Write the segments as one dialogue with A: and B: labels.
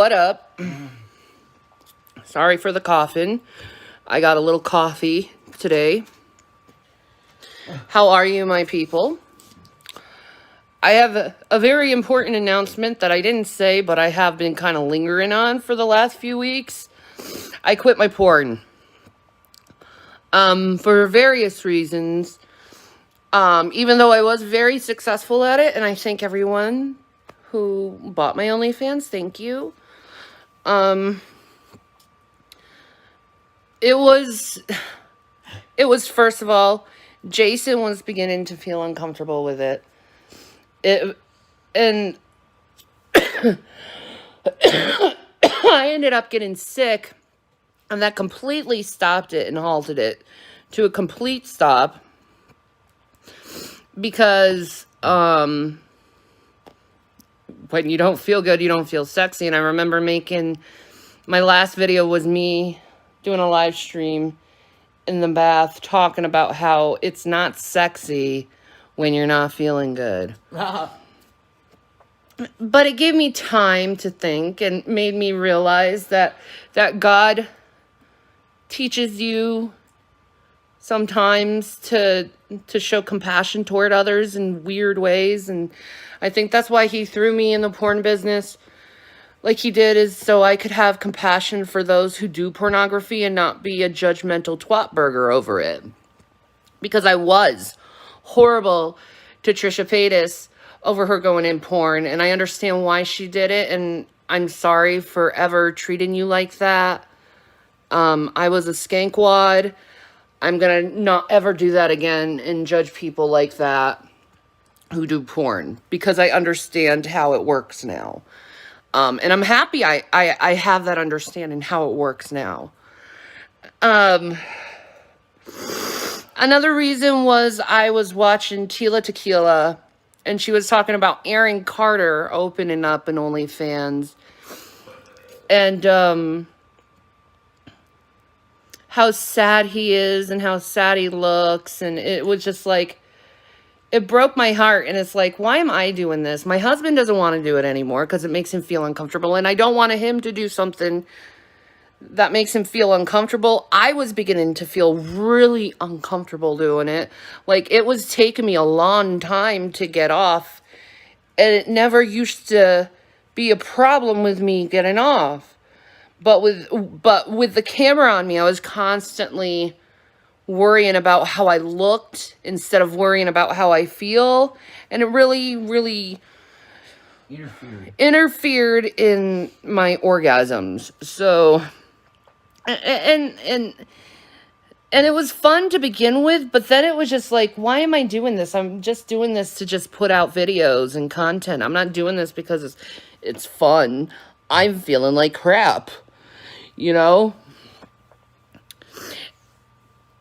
A: what up? Sorry for the coughing. I got a little coffee today. How are you, my people? I have a very important announcement that I didn't say, but I have been kind of lingering on for the last few weeks. I quit my porn. For various reasons. Even though I was very successful at it, and I thank everyone who bought my OnlyFans, thank you. It was first of all, Jason was beginning to feel uncomfortable with it. And I ended up getting sick, and that completely stopped it and halted it to a complete stop. Because when you don't feel good, you don't feel sexy. And I remember making my last video was me doing a live stream in the bath talking about how it's not sexy when you're not feeling good. But it gave me time to think and made me realize that God teaches you sometimes to show compassion toward others in weird ways. And I think that's why he threw me in the porn business like he did, is so I could have compassion for those who do pornography and not be a judgmental twat burger over it. Because I was horrible to Trisha Paytas over her going in porn, and I understand why she did it, and I'm sorry for ever treating you like that. I was a skankwad. I'm gonna not ever do that again and judge people like that who do porn, because I understand how it works now. And I'm happy I have that understanding how it works now. Another reason was I was watching Tila Tequila, and she was talking about Aaron Carter opening up an OnlyFans. And how sad he is and how sad he looks. And it was just like, it broke my heart. And it's like, why am I doing this? My husband doesn't want to do it anymore because it makes him feel uncomfortable. And I don't want him to do something that makes him feel uncomfortable. I was beginning to feel really uncomfortable doing it. Like, it was taking me a long time to get off. And it never used to be a problem with me getting off. But with the camera on me, I was constantly worrying about how I looked instead of worrying about how I feel. And it really, really interfered in my orgasms. So, and it was fun to begin with, but then it was just like, why am I doing this? I'm just doing this to just put out videos and content. I'm not doing this because it's fun. I'm feeling like crap, you know?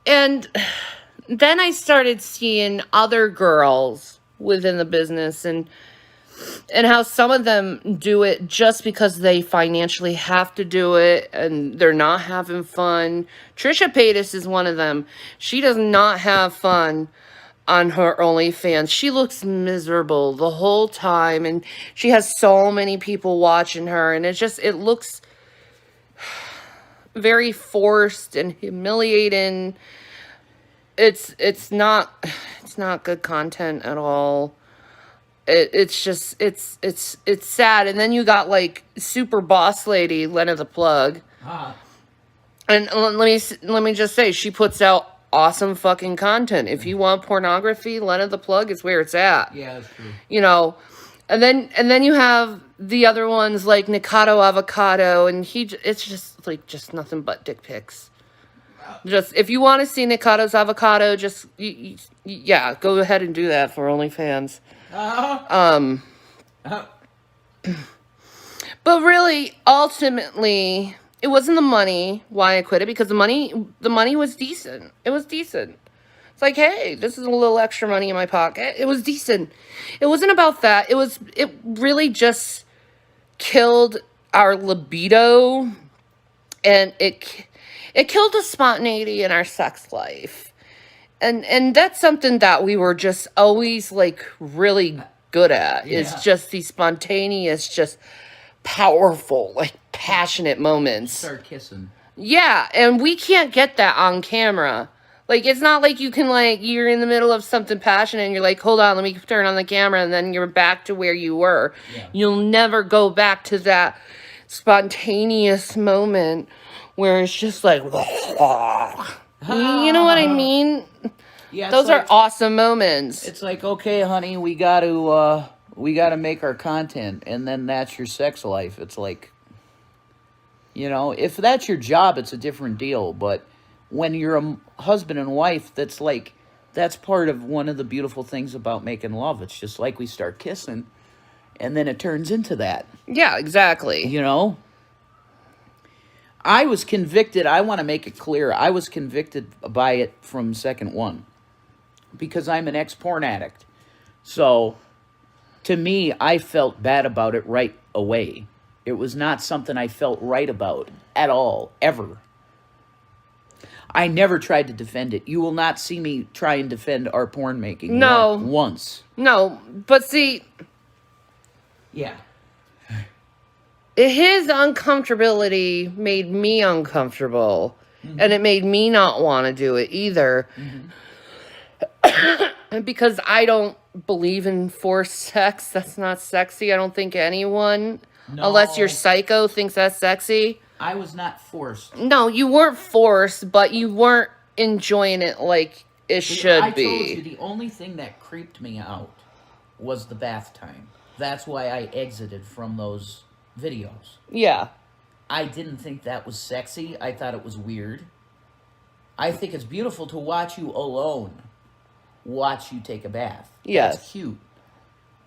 A: And then I started seeing other girls within the business and how some of them do it just because they financially have to do it and they're not having fun. Trisha Paytas is one of them. She does not have fun on her OnlyFans. She looks miserable the whole time, and she has so many people watching her, and it looks very forced and humiliating. It's not good content at all. It's sad. And then you got like super boss lady Lena the Plug. And let me just say, she puts out awesome fucking content. If you want pornography, Lena the Plug is where it's at.
B: Yeah, that's true.
A: You know, and then you have the other ones like Nikado Avocado, and it's just nothing but dick pics. Just, if you want to see Nikado's Avocado, just yeah, go ahead and do that for OnlyFans. But really, ultimately, it wasn't the money why I quit it, because the money was decent. It was decent. It's like, hey, this is a little extra money in my pocket. It was decent. It wasn't about that. It really just killed our libido, and it killed the spontaneity in our sex life. And that's something that we were just always like really good at, is just the spontaneous, just powerful, like passionate moments.
B: Start kissing.
A: Yeah, and we can't get that on camera. Like, it's not like you can, like, you're in the middle of something passionate and you're like, hold on, let me turn on the camera, and then you're back to where you were.
B: Yeah.
A: You'll never go back to that spontaneous moment where it's just like, you know what I mean?
B: Yeah,
A: Those
B: like,
A: are awesome moments.
B: It's like, okay, honey, we got to make our content, and then that's your sex life. It's like, you know, if that's your job, it's a different deal. But when you're a husband and wife, that's part of one of the beautiful things about making love. It's just like we start kissing, and then it turns into that.
A: Yeah, exactly.
B: You know? I was convicted. I want to make it clear. I was convicted by it from second one. Because I'm an ex-porn addict. So, to me, I felt bad about it right away. It was not something I felt right about at all, ever. I never tried to defend it. You will not see me try and defend our porn making.
A: No.
B: Not once.
A: No, but see...
B: Yeah.
A: His uncomfortability made me uncomfortable. Mm-hmm. And it made me not want to do it either. Mm-hmm. Because I don't believe in forced sex. That's not sexy. I don't think anyone, unless you're psycho, thinks that's sexy.
B: I was not forced.
A: No, you weren't forced, but you weren't enjoying it like it should be.
B: I told you, the only thing that creeped me out was the bath time. That's why I exited from those videos.
A: Yeah.
B: I didn't think that was sexy. I thought it was weird. I think it's beautiful to watch you alone. Watch you take a bath.
A: Yes.
B: That's cute.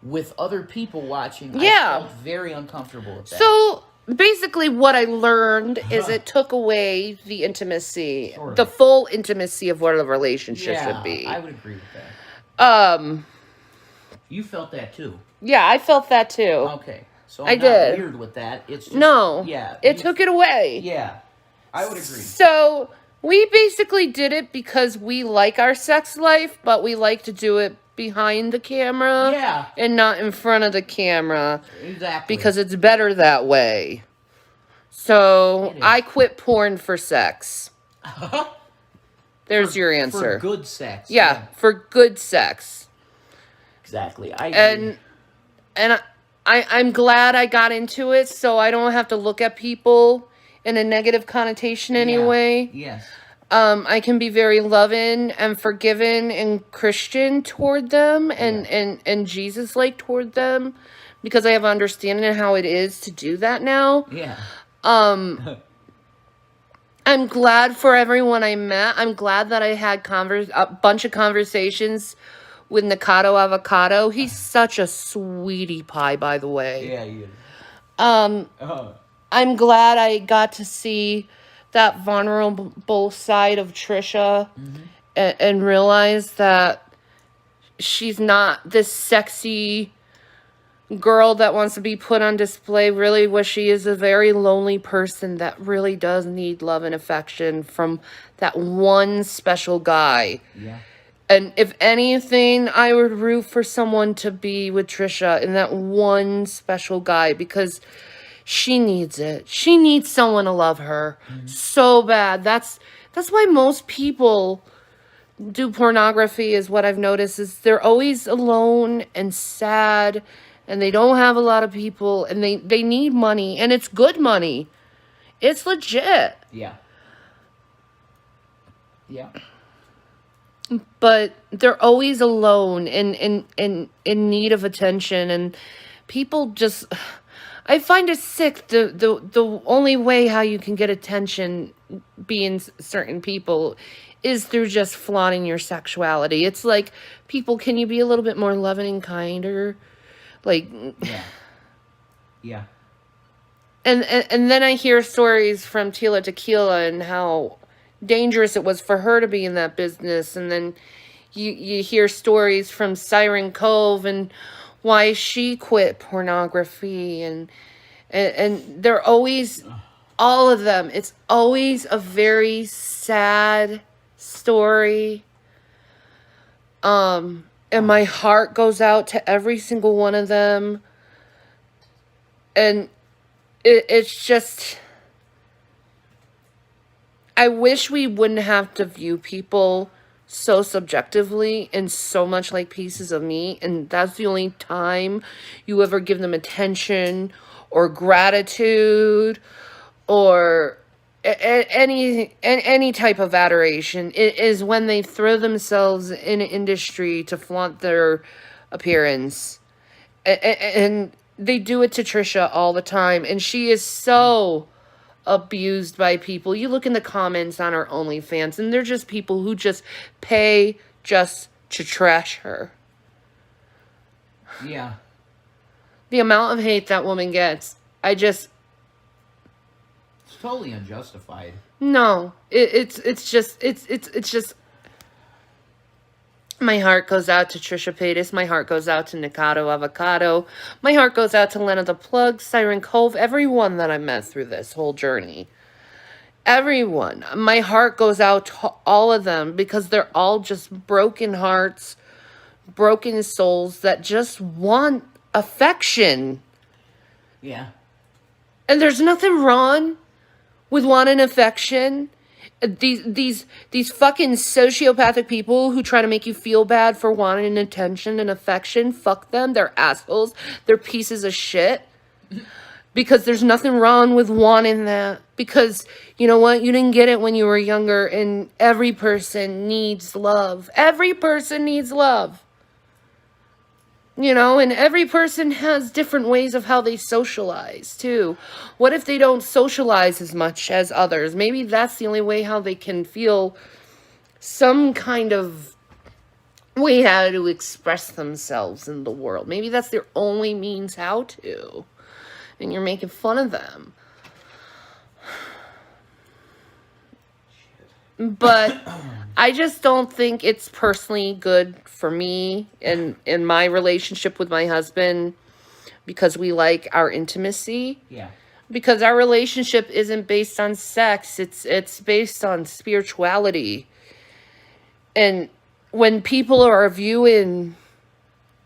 B: With other people watching,
A: yeah.
B: I felt very uncomfortable with that.
A: So, basically what I learned is it took away the intimacy, sort of. The full intimacy of what a relationship should be.
B: I would agree with that. You felt that too.
A: Yeah, I felt that too.
B: Okay. So I'm not weird with that. It's just,
A: no.
B: Yeah.
A: It took it away.
B: Yeah. I would agree.
A: So, we basically did it because we like our sex life, but we like to do it behind the camera.
B: Yeah.
A: And not in front of the camera.
B: Exactly.
A: Because it's better that way. So, I quit porn for sex. There's your answer.
B: For good sex.
A: Yeah, for good sex.
B: Exactly. I agree.
A: And I'm glad I got into it so I don't have to look at people in a negative connotation anyway.
B: Yeah. Yes.
A: I can be very loving and forgiving and Christian toward them and Jesus-like toward them because I have understanding of how it is to do that now.
B: Yeah.
A: I'm glad for everyone I met. I'm glad that I had a bunch of conversations with Nikado Avocado. He's such a sweetie pie, by the way.
B: Yeah, he is.
A: I'm glad I got to see that vulnerable side of Trisha and realize that she's not this sexy girl that wants to be put on display. Really, what she is a very lonely person that really does need love and affection from that one special guy.
B: Yeah.
A: And if anything, I would root for someone to be with Trisha and that one special guy because she needs it. She needs someone to love her so bad. That's why most people do pornography is what I've noticed is they're always alone and sad and they don't have a lot of people and they need money and it's good money. It's legit.
B: Yeah. Yeah.
A: But they're always alone and in need of attention and people just I find it sick the only way how you can get attention being certain people is through just flaunting your sexuality. It's like, people, can you be a little bit more loving and kinder? Like,
B: yeah.
A: And then I hear stories from Tila Tequila and how dangerous it was for her to be in that business. And then you hear stories from Siren Cove and why she quit pornography and they're always, all of them, it's always a very sad story. And my heart goes out to every single one of them. And it's just, I wish we wouldn't have to view people so subjectively and so much like pieces of meat, and that's the only time you ever give them attention or gratitude or any type of adoration. It is when they throw themselves in an industry to flaunt their appearance. And they do it to Trisha all the time, and she is so abused by people. You look in the comments on her OnlyFans, and they're just people who just pay just to trash her.
B: Yeah.
A: The amount of hate that woman gets,
B: It's totally unjustified.
A: no, it's just. My heart goes out to Trisha Paytas. My heart goes out to Nikado Avocado. My heart goes out to Lena the Plug, Siren Cove, everyone that I met through this whole journey. Everyone. My heart goes out to all of them because they're all just broken hearts, broken souls that just want affection.
B: Yeah.
A: And there's nothing wrong with wanting affection. These fucking sociopathic people who try to make you feel bad for wanting attention and affection, fuck them. They're assholes. They're pieces of shit. Because there's nothing wrong with wanting that. Because, you know what? You didn't get it when you were younger, and every person needs love. Every person needs love. You know, and every person has different ways of how they socialize, too. What if they don't socialize as much as others? Maybe that's the only way how they can feel some kind of way how to express themselves in the world. Maybe that's their only means how to. And you're making fun of them. But I just don't think it's personally good for me and in my relationship with my husband, because we like our intimacy.
B: Yeah.
A: Because our relationship isn't based on sex. It's based on spirituality. And when people are viewing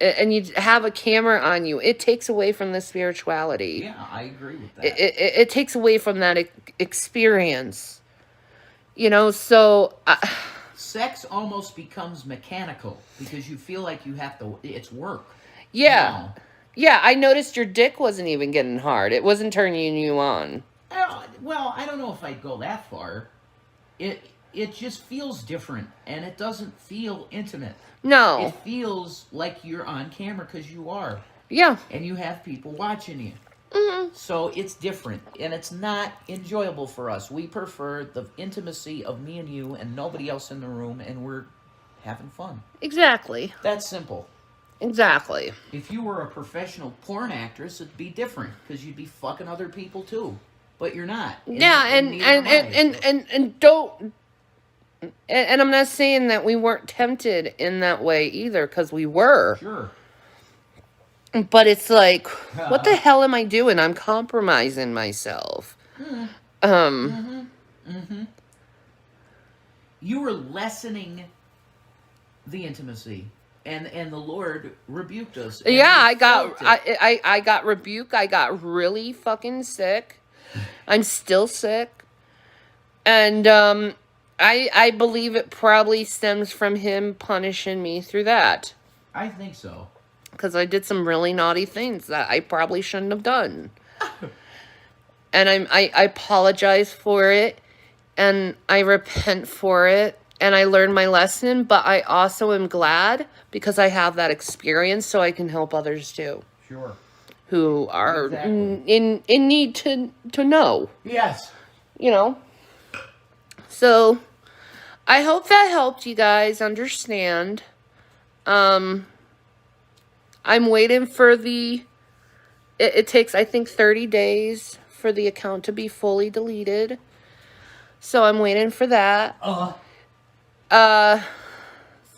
A: and you have a camera on you, it takes away from the spirituality.
B: Yeah, I agree with that.
A: It takes away from that experience. You know, so...
B: Sex almost becomes mechanical because you feel like you have to... It's work.
A: Yeah.
B: You know?
A: Yeah, I noticed your dick wasn't even getting hard. It wasn't turning you on.
B: Well, I don't know if I'd go that far. It just feels different, and it doesn't feel intimate.
A: No.
B: It feels like you're on camera because you are.
A: Yeah.
B: And you have people watching you.
A: Mm-hmm.
B: So it's different, and it's not enjoyable for us. We prefer the intimacy of me and you and nobody else in the room, and we're having fun.
A: Exactly.
B: That's simple.
A: Exactly.
B: If you were a professional porn actress, it'd be different because you'd be fucking other people too. But you're not.
A: Yeah, and don't... And I'm not saying that we weren't tempted in that way either, because we were.
B: Sure.
A: But it's like, what the hell am I doing? I'm compromising myself.
B: You were lessening the intimacy, and the Lord rebuked us.
A: Yeah, I got rebuked. I got really fucking sick. I'm still sick. And I believe it probably stems from him punishing me through that.
B: I think so.
A: Because I did some really naughty things that I probably shouldn't have done. And I apologize for it. And I repent for it. And I learned my lesson. But I also am glad because I have that experience so I can help others too.
B: Sure.
A: Who are
B: exactly.
A: in need to know.
B: Yes.
A: You know. So I hope that helped you guys understand. I'm waiting for it takes, I think, 30 days for the account to be fully deleted. So I'm waiting for that.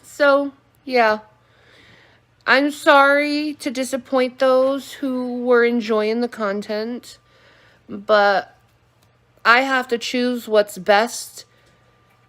A: So, yeah. I'm sorry to disappoint those who were enjoying the content. But I have to choose what's best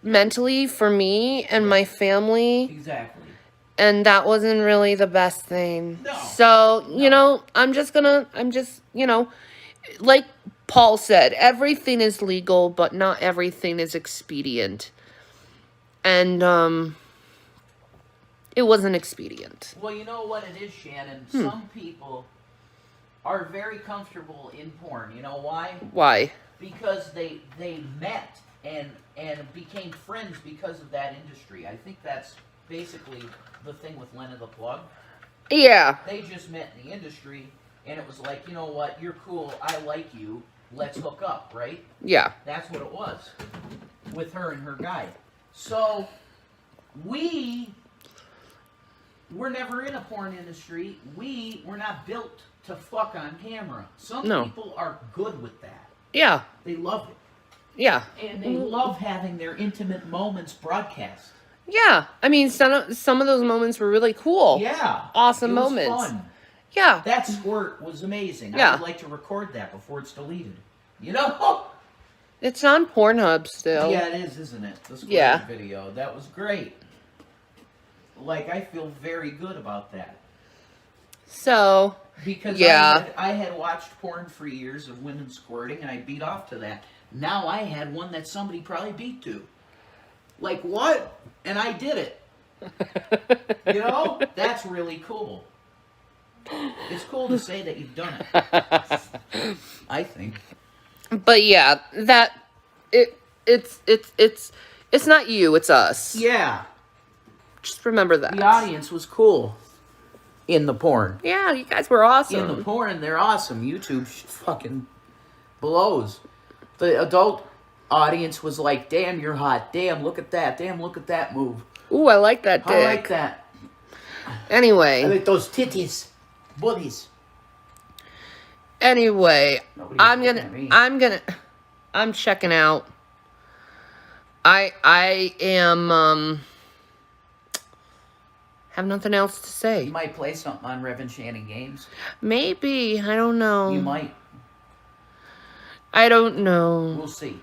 A: mentally for me and my family.
B: Exactly.
A: And that wasn't really the best thing.
B: No.
A: So, you know, I'm just, you know, like Paul said, everything is legal, but not everything is expedient. And it wasn't expedient.
B: Well, you know what it is, Shannon? Some people are very comfortable in porn. You know why?
A: Why?
B: Because they met and became friends because of that industry. I think that's basically the thing with Lena the Plug.
A: Yeah.
B: They just met in the industry, and it was like, you know what? You're cool. I like you. Let's hook up, right?
A: Yeah.
B: That's what it was with her and her guy. So we're never in a porn industry. We're not built to fuck on camera. Some people are good with that.
A: Yeah.
B: They love it.
A: Yeah.
B: And they love having their intimate moments broadcast.
A: Yeah. I mean, some of those moments were really cool.
B: Yeah.
A: Awesome
B: it was
A: moments.
B: Fun.
A: Yeah.
B: That squirt was amazing.
A: Yeah.
B: I would like to record that before it's deleted. You know?
A: It's on Pornhub still.
B: Yeah, it is, isn't it? The squirt video. That was great. Like, I feel very good about that.
A: So,
B: because I had watched porn for years of women squirting, and I beat off to that. Now I had one that somebody probably beat to. Like, what? And I did it. You know? That's really cool. It's cool to say that you've done it. I think.
A: But yeah, it's not you, it's us.
B: Yeah.
A: Just remember that.
B: The audience was cool in the porn.
A: Yeah, you guys were awesome.
B: In the porn, they're awesome. YouTube fucking blows. The adult audience was like, damn, you're hot. Damn, look at that. Damn, look at that move.
A: Ooh, I like that dick.
B: I like that.
A: Anyway.
B: I like those titties. Booties.
A: Anyway, I'm checking out. I am, have nothing else to say.
B: You might play something on Rev and Shanny Games.
A: Maybe. I don't know.
B: You might.
A: I don't know.
B: We'll see.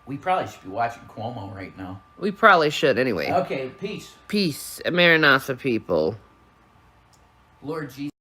B: We probably should be watching Cuomo right now.
A: We probably should anyway.
B: Okay, peace.
A: Peace. Maranatha people.
B: Lord Jesus.